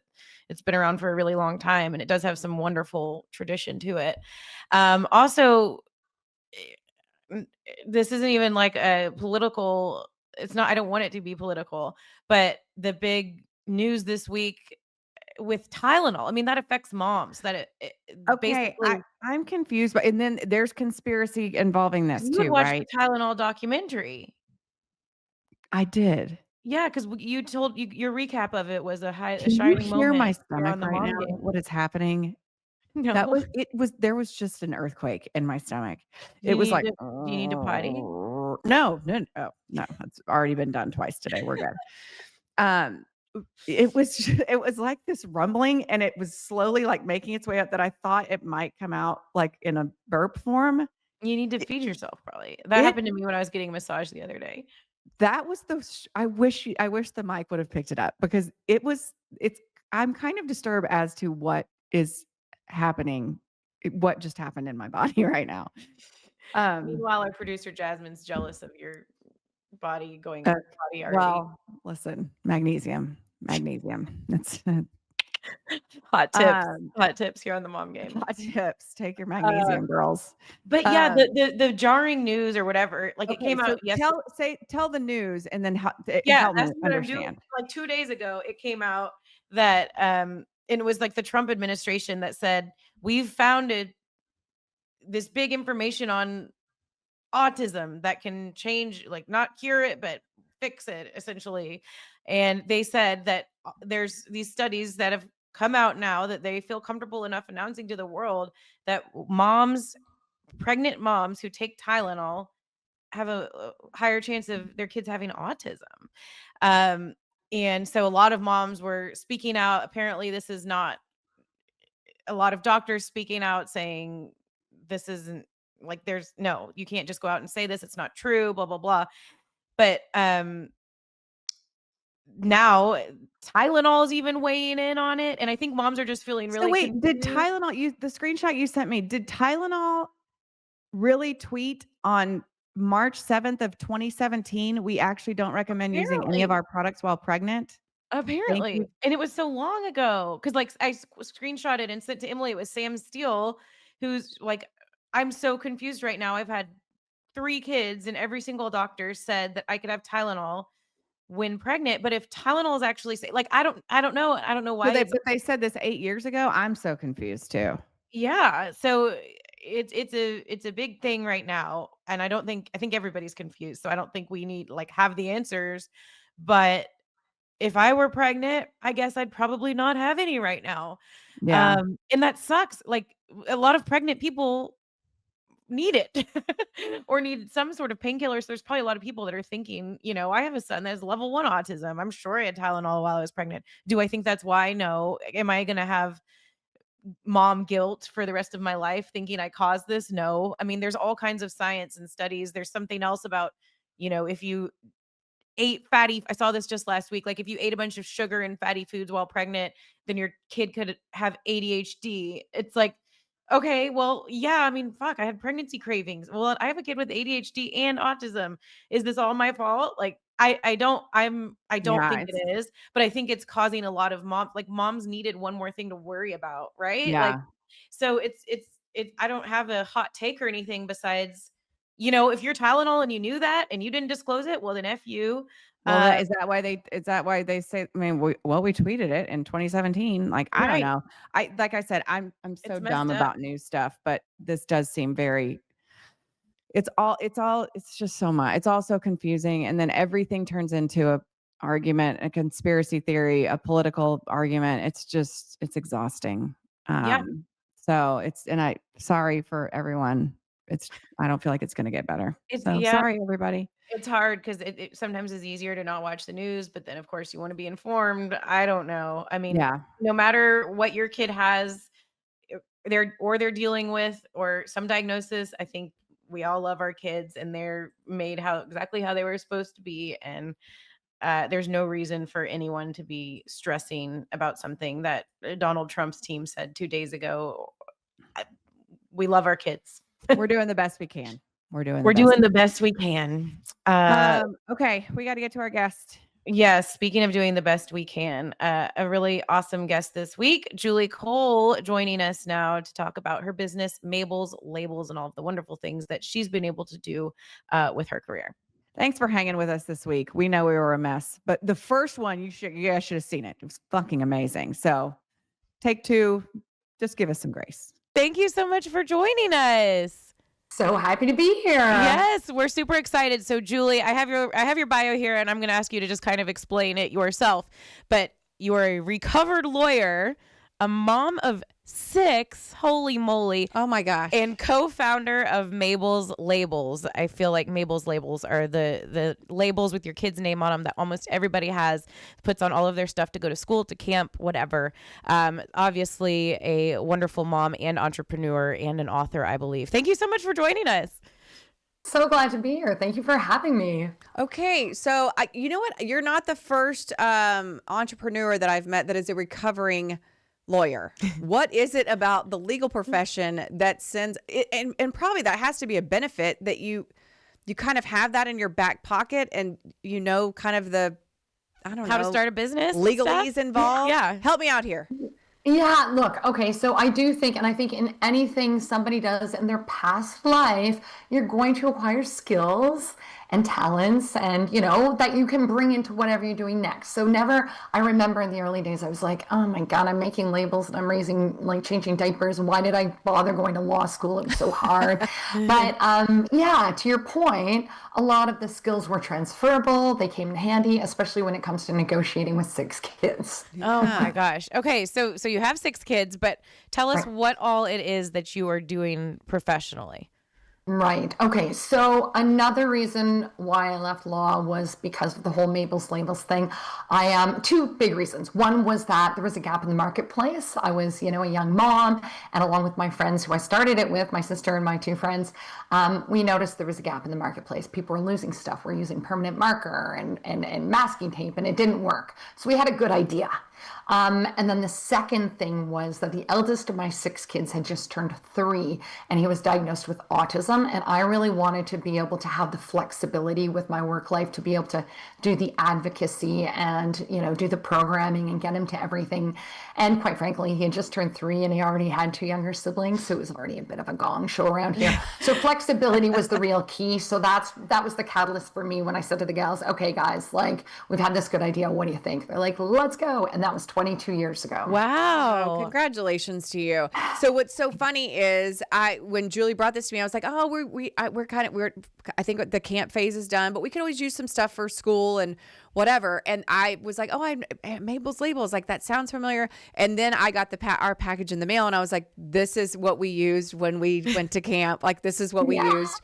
it's been around for a really long time, and it does have some wonderful tradition to it. Also, this isn't even like a political it's not I don't want it to be political, but the big news this week with Tylenol. I mean, that affects moms that it Okay, basically I'm confused, but and then there's conspiracy involving this you would too, watch the right? Tylenol documentary. I did. Yeah, because you told your recap of it was a Can you shining hear my moment here stomach on the right now? mom game. What is happening? No. There was just an earthquake in my stomach. Do It you was need like, to do you need to potty? No, no, no, no, it's already been done twice today. We're good. Um, it was it was like this rumbling, and it was slowly like making its way up that I thought it might come out like in a burp form. You need to It, feed yourself probably. That it happened to me when I was getting a massage the other day. that was I wish the mic would have picked it up because it's I'm kind of disturbed as to what is happening, what just happened in my body right now. Um, Meanwhile, our producer Jasmine's jealous of your body going uh, potty already. well, listen, magnesium. That's Hot tips. Um, Hot tips here on the mom game. Hot tips. Take your magnesium, girls. But yeah, the jarring news or whatever, like it came out yesterday. Tell the news and then help me That's what I'm doing. understand. Like 2 days ago, it came out that and it was like the Trump administration that said, we've founded this big information on autism that can change, like not cure it, but fix it essentially. And they said that there's these studies that have come out now that they feel comfortable enough announcing to the world that pregnant moms who take Tylenol have a higher chance of their kids having autism. And so a lot of moms were speaking out. Apparently, this is not a lot of doctors speaking out saying this isn't like you can't just go out and say this. It's not true, blah, blah, blah. But now Tylenol is even weighing in on it. And I think moms are just feeling really confused. Did Tylenol, the screenshot you sent me, did Tylenol really tweet on March 7th of 2017? We actually don't recommend using any of our products while pregnant. Apparently. And it was so long ago. Cause like I screenshotted and sent to Emily. It was Sam Steele, who's like, I'm so confused right now. I've had 3 kids and every single doctor said that I could have Tylenol when pregnant. But if Tylenol is actually like, I don't know. I don't know why. But they said this 8 years ago. I'm so confused too. Yeah. So it's a big thing right now. And I think everybody's confused. So I don't think we need have the answers. But if I were pregnant, I guess I'd probably not have any right now. Yeah. And that sucks. Like a lot of pregnant people need it or need some sort of painkillers. There's probably a lot of people that are thinking, I have a son that has level 1 autism. I'm sure I had Tylenol while I was pregnant. Do I think that's why? No. Am I going to have mom guilt for the rest of my life thinking I caused this? No. I mean, there's all kinds of science and studies. There's something else about, if you ate I saw this just last week. Like if you ate a bunch of sugar and fatty foods while pregnant, then your kid could have ADHD. It's like, okay, well, yeah, I mean, fuck, I had pregnancy cravings. Well, I have a kid with ADHD and autism. Is this all my fault? Like, I don't think it is, but I think it's causing a lot of moms needed one more thing to worry about. Right. Yeah. Like, so I don't have a hot take or anything besides, if you're Tylenol and you knew that and you didn't disclose it, well, then F you. Well, is that why they say, I mean, we tweeted it in 2017. Like, I don't know. Like I said, I'm so dumb about news stuff, but this does seem it's just so much. It's all so confusing. And then everything turns into a argument, a conspiracy theory, a political argument. It's exhausting. So sorry for everyone. I don't feel like it's going to get better. Sorry, everybody. It's hard because it sometimes is easier to not watch the news, but then of course you want to be informed. I don't know. I mean, no matter what your kid has, they're dealing with or some diagnosis, I think we all love our kids and they're made exactly how they were supposed to be. And there's no reason for anyone to be stressing about something that Donald Trump's team said 2 days ago. We love our kids. We're doing the best we can. We're doing the best we can. Okay, we got to get to our guest. Yes, speaking of doing the best we can, a really awesome guest this week, Julie Cole, joining us now to talk about her business, Mabel's Labels, and all of the wonderful things that she's been able to do with her career. Thanks for hanging with us this week. We know we were a mess, but the first one, you guys should have seen it. It was fucking amazing. So take 2, just give us some grace. Thank you so much for joining us. So happy to be here. Yes, we're super excited. So Julie, I have your bio here and I'm going to ask you to just kind of explain it yourself. But you are a recovered lawyer, a mom of 6, holy moly. Oh my gosh. And co-founder of Mabel's Labels. I feel like Mabel's Labels are the labels with your kid's name on them that almost everybody puts on all of their stuff to go to school, to camp, whatever. Obviously a wonderful mom and entrepreneur and an author, I believe. Thank you so much for joining us. So glad to be here. Thank you for having me. Okay. So you know what? You're not the first entrepreneur that I've met that is a recovering lawyer. What is it about the legal profession that sends it, and probably that has to be a benefit that you kind of have that in your back pocket and kind of the, I don't know, how to start a business, legalese involved. Yeah. Help me out here. Yeah, look, okay, so I do think, and I think in anything somebody does in their past life, you're going to acquire skills and talents and, that you can bring into whatever you're doing next. So never, I remember in the early days, I was like, oh my God, I'm making labels and I'm changing diapers. Why did I bother going to law school? It was so hard. But yeah, to your point, a lot of the skills were transferable. They came in handy, especially when it comes to negotiating with 6 kids. Oh my gosh. Okay, so you have 6 kids, but tell us what all it is that you are doing professionally. Right. Okay. So another reason why I left law was because of the whole Mabel's labels thing. Two big reasons. One was that there was a gap in the marketplace. I was, a young mom, and along with my friends who I started it with, my sister and my 2 friends, we noticed there was a gap in the marketplace. People were losing stuff. We're using permanent marker and masking tape, and it didn't work. So we had a good idea. And then the second thing was that the eldest of my 6 kids had just turned 3, and he was diagnosed with autism. And I really wanted to be able to have the flexibility with my work life to be able to do the advocacy and, do the programming and get him to everything. And quite frankly, he had just turned 3 and he already had 2 younger siblings. So it was already a bit of a gong show around here. So flexibility was the real key. So that was the catalyst for me when I said to the gals, okay, guys, we've had this good idea. What do you think? They're like, let's go. And that was 22 years ago. Wow. Congratulations to you. So what's so funny is when Julie brought this to me, I was like, oh, I think the camp phase is done, but we could always use some stuff for school and whatever. And I was like, oh, Mabel's labels, like that sounds familiar. And then I got our package in the mail, and I was like, this is what we used when we went to camp. Like, this is what we used,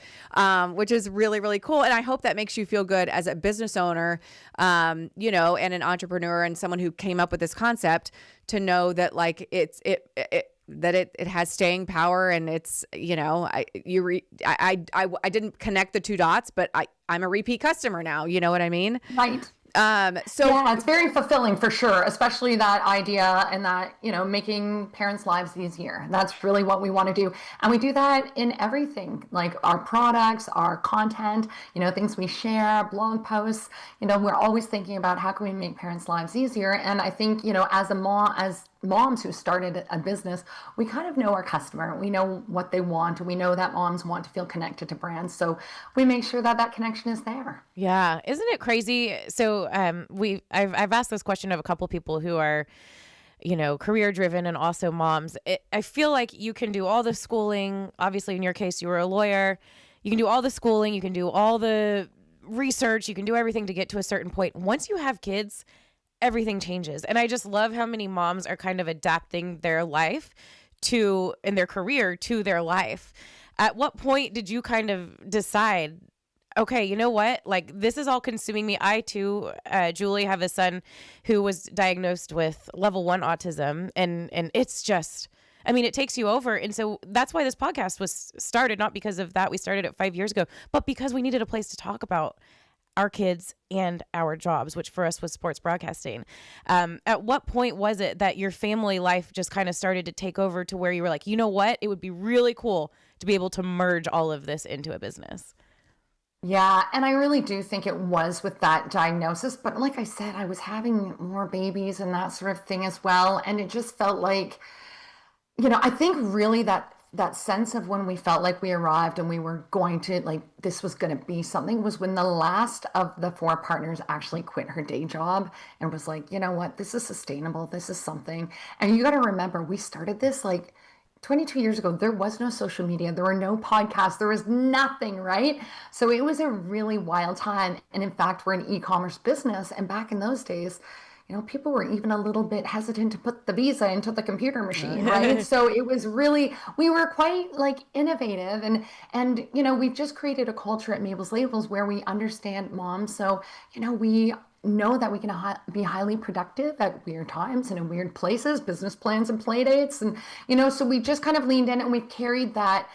which is really, really cool. And I hope that makes you feel good as a business owner, and an entrepreneur and someone who came up with this concept, to know that it has staying power, and it's, I didn't connect the 2 dots, but I'm a repeat customer now. You know what I mean? Right. So yeah, it's very fulfilling for sure, especially that idea and that, making parents' lives easier. That's really what we want to do. And we do that in everything, like our products, our content, things we share, blog posts. We're always thinking about how can we make parents' lives easier. And I think, as moms who started a business, we kind of know our customer. We know what they want, and we know that moms want to feel connected to brands. So we make sure that connection is there. Yeah. Isn't it crazy? So I've asked this question of a couple people who are, career driven and also moms. I feel like you can do all the schooling. Obviously, in your case, you were a lawyer. You can do all the schooling. You can do all the research. You can do everything to get to a certain point. Once you have kids, everything changes. And I just love how many moms are kind of adapting their life and their career to their life. At what point did you kind of decide, okay, you know what? Like, this is all consuming me. I too, Julie, have a son who was diagnosed with level 1 autism. And it's just, it takes you over. And so that's why this podcast was started, not because of that. We started it 5 years ago, but because we needed a place to talk about our kids and our jobs, which for us was sports broadcasting. At what point was it that your family life just kind of started to take over to where you were like, you know what? It would be really cool to be able to merge all of this into a business. Yeah, and I really do think it was with that diagnosis. But like I said, I was having more babies and that sort of thing as well. And it just felt like, I think really that sense of when we felt like we arrived and we were going to, this was going to be something, was when the last of the 4 partners actually quit her day job and was like, you know what, this is sustainable. This is something. And you got to remember, we started this 22 years ago. There was no social media. There were no podcasts. There was nothing, right? So it was a really wild time. And in fact, we're an e-commerce business. And back in those days, people were even a little bit hesitant to put the visa into the computer machine, right? So it was really, we were quite innovative, and we've just created a culture at Mabel's Labels where we understand moms. So, we know that we can be highly productive at weird times and in weird places, business plans and play dates. And, so we just kind of leaned in and we've carried that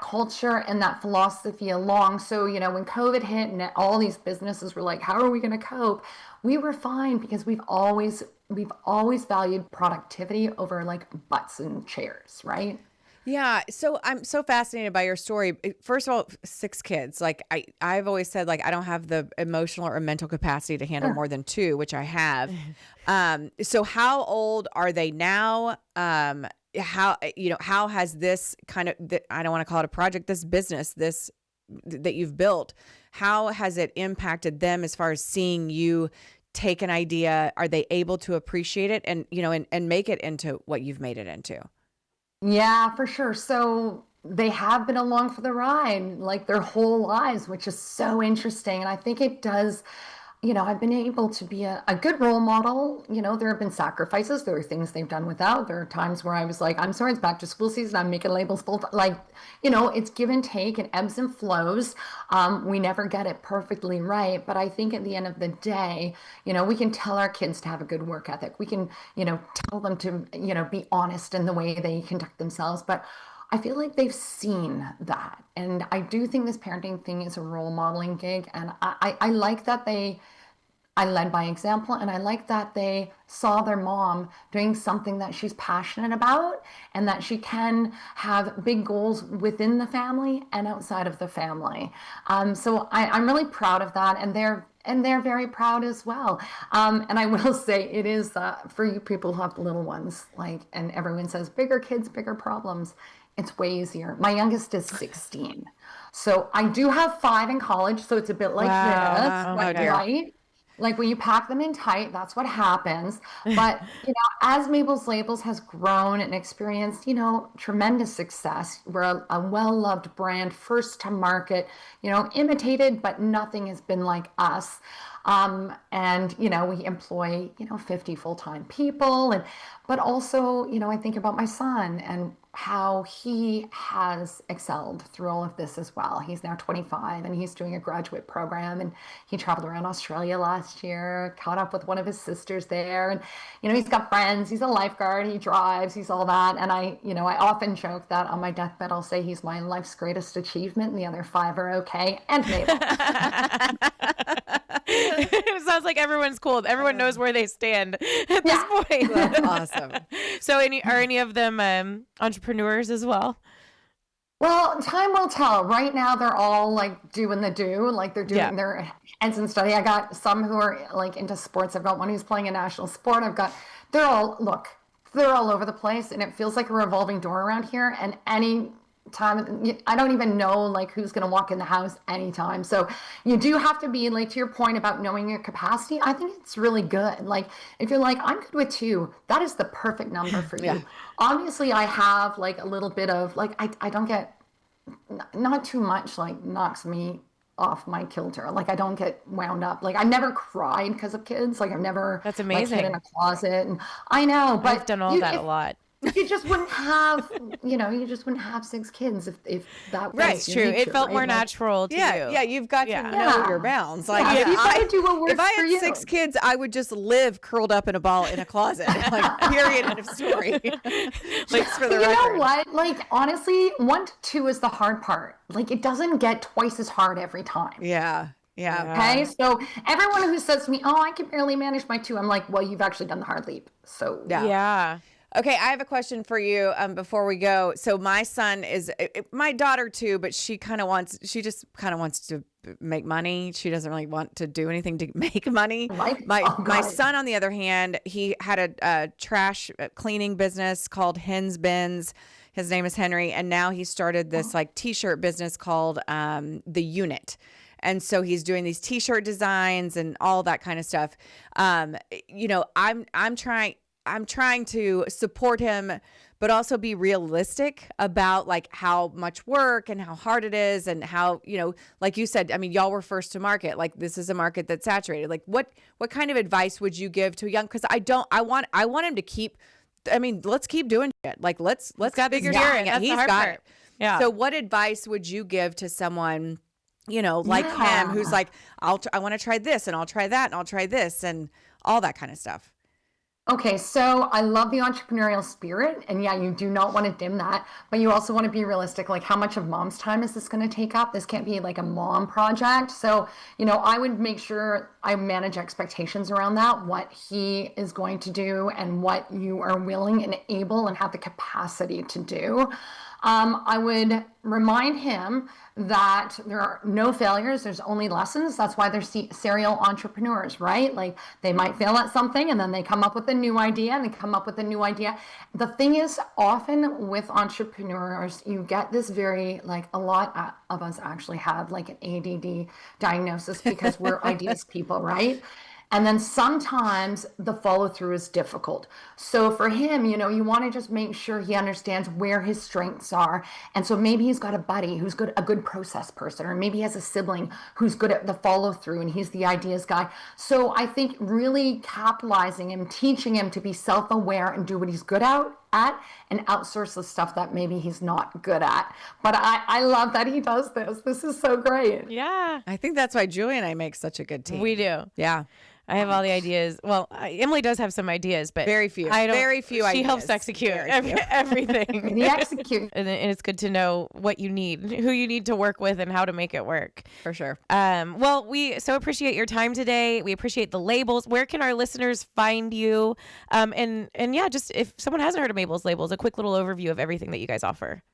culture and that philosophy along. So, when COVID hit and all these businesses were like, how are we going to cope? We were fine because we've always valued productivity over butts and chairs, right? Yeah. So I'm so fascinated by your story. First of all, 6 kids. Like I've always said, like, I don't have the emotional or mental capacity to handle more than 2, which I have. So how old are they now? How has this kind of, I don't want to call it a project, this business, that you've built, how has it impacted them as far as seeing you take an idea? Are they able to appreciate it and, and make it into what you've made it into? Yeah, for sure. So they have been along for the ride like their whole lives, which is so interesting. And I think it does, I've been able to be a good role model. There have been sacrifices. There are things they've done without. There are times where I was like, I'm sorry, it's back to school season. I'm making labels full. Like, it's give and take and ebbs and flows. We never get it perfectly right. But I think at the end of the day, we can tell our kids to have a good work ethic. We can, tell them to, be honest in the way they conduct themselves. But I feel like they've seen that. And I do think this parenting thing is a role modeling gig. And I like that I led by example. And I like that they saw their mom doing something that she's passionate about and that she can have big goals within the family and outside of the family. So I'm really proud of that. And they're very proud as well. And I will say it is for you people who have little ones, and everyone says bigger kids, bigger problems. It's way easier. My youngest is 16. So I do have 5 in college. So it's a bit like this, Oh, my dear. right? Like when you pack them in tight, that's what happens. But, as Mabel's Labels has grown and experienced, tremendous success, we're a well-loved brand, first to market, imitated, but nothing has been like us. And, we employ, 50 full-time people. But also, I think about my son and how he has excelled through all of this as well. He's now 25 and he's doing a graduate program, and he traveled around Australia last year, caught up with one of his sisters there. And, he's got friends, he's a lifeguard, he drives, he's all that. And I often joke that on my deathbed, I'll say he's my life's greatest achievement and the other 5 are okay. And Mabel. It sounds like everyone's cool. Everyone knows where they stand at this point. That's awesome. So are any of them entrepreneurs as well? Well, time will tell. Right now, they're all doing the do, they're doing their heads in study. I got some who are into sports. I've got one who's playing a national sport. They're all over the place, and it feels like a revolving door around here. And any time, I don't even know who's going to walk in the house anytime. So you do have to be to your point about knowing your capacity. I think it's really good. If you're I'm good with 2, that is the perfect number for you. Obviously I have a little bit of I don't get, not too much knocks me off my kilter. I don't get wound up. I never cried because of kids. I've never, that's amazing, hid in a closet. And I know, but I've done all that a lot. You just wouldn't have, you just wouldn't have 6 kids if that was right. True. Nature, it felt right? more natural to you. Yeah, you've got to know your bounds. You've got to do what works if I for had you. 6 kids, I would just live curled up in a ball in a closet. Period. End of story. Just for the record. You know what? Honestly, 1 to 2 is the hard part. It doesn't get twice as hard every time. Yeah. Okay. So everyone who says to me, "Oh, I can barely manage my 2," I'm like, "Well, you've actually done the hard leap." So yeah. Okay, I have a question for you before we go. So my son is my daughter too, but she just kind of wants to make money. She doesn't really want to do anything to make money. My son, on the other hand, he had a trash cleaning business called Hens Bins. His name is Henry, and now he started this t-shirt business called The Unit. And so he's doing these t-shirt designs and all that kind of stuff. I'm trying to support him, but also be realistic about how much work and how hard it is, and how, like you said, I mean, y'all were first to market. This is a market that's saturated. What kind of advice would you give to a young? Because I want him to keep. I mean, let's keep doing shit. Let's figure it out. He's got it. Yeah. So what advice would you give to someone, him, who's I want to try this, and I'll try that, and I'll try this, and all that kind of stuff? Okay, so I love the entrepreneurial spirit, and you do not want to dim that, but you also want to be realistic. How much of mom's time is this going to take up? This can't be a mom project. So, I would make sure I manage expectations around that, what he is going to do and what you are willing and able and have the capacity to do. I would remind him that there are no failures, there's only lessons. That's why they're serial entrepreneurs, right? Like they might fail at something and then they come up with a new idea and they come up with a new idea. The thing is, often with entrepreneurs, you get this very, like a lot of us actually have like an ADD diagnosis because we're ideas people, right? And then sometimes the follow through is difficult. So for him, you want to just make sure he understands where his strengths are. And so maybe he's got a buddy who's a good process person, or maybe he has a sibling who's good at the follow through and he's the ideas guy. So I think really capitalizing him, teaching him to be self-aware and do what he's good at and outsource the stuff that maybe he's not good at. But I love that he does this. This is so great. Yeah. I think that's why Julie and I make such a good team. We do. Yeah. I have all the ideas. Well, Emily does have some ideas, but very few. Very few ideas. She helps execute everything. He executes. And it's good to know what you need, who you need to work with, and how to make it work. For sure. Well, we so appreciate your time today. We appreciate the labels. Where can our listeners find you? And yeah, just if someone hasn't heard of Mabel's Labels, a quick little overview of everything that you guys offer.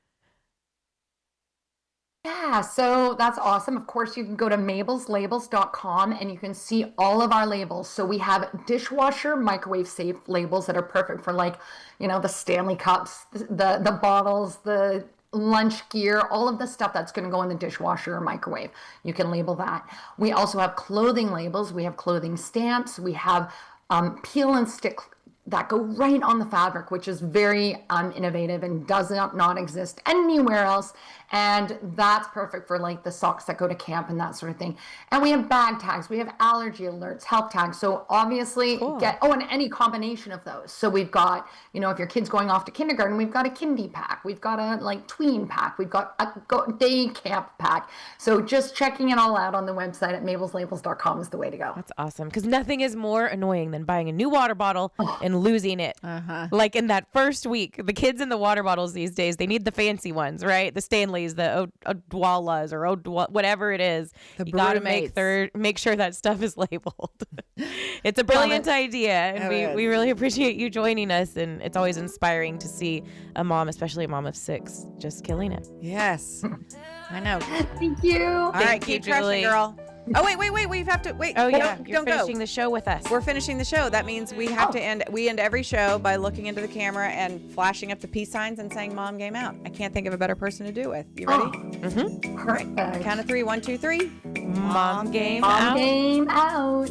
Yeah, so that's awesome. Of course, you can go to mabelslabels.com and you can see all of our labels. So we have dishwasher, microwave safe labels that are perfect for the Stanley cups, the bottles, the lunch gear, all of the stuff that's going to go in the dishwasher or microwave. You can label that. We also have clothing labels. We have clothing stamps. We have peel and stick that go right on the fabric, which is very innovative and does not exist anywhere else. And that's perfect for like the socks that go to camp and that sort of thing. And we have bag tags, we have allergy alerts, health tags. So obviously and any combination of those. So we've got, if your kid's going off to kindergarten, we've got a kindy pack, we've got a tween pack, we've got a day camp pack. So just checking it all out on the website at mabelslabels.com is the way to go. That's awesome. Because nothing is more annoying than buying a new water bottle and losing it. Like in that first week, the kids in the water bottles these days, they need the fancy ones, right? The Stanleys, the Odwalas or whatever it is. You got to make sure that stuff is labeled. It's a brilliant idea. And we really appreciate you joining us. And it's always inspiring to see a mom, especially a mom of 6, just killing it. Yes. I know. Thank you. All right, keep crushing, girl. Oh, wait. We have to wait. Oh, yeah. You're Don't finishing go. the show with us. We're finishing the show. That means we have to end. We end every show by looking into the camera and flashing up the peace signs and saying "Mom, game out." I can't think of a better person to do it with. You ready? Perfect. Count of 3. 1, 2, 3. Mom game Mom out. game out.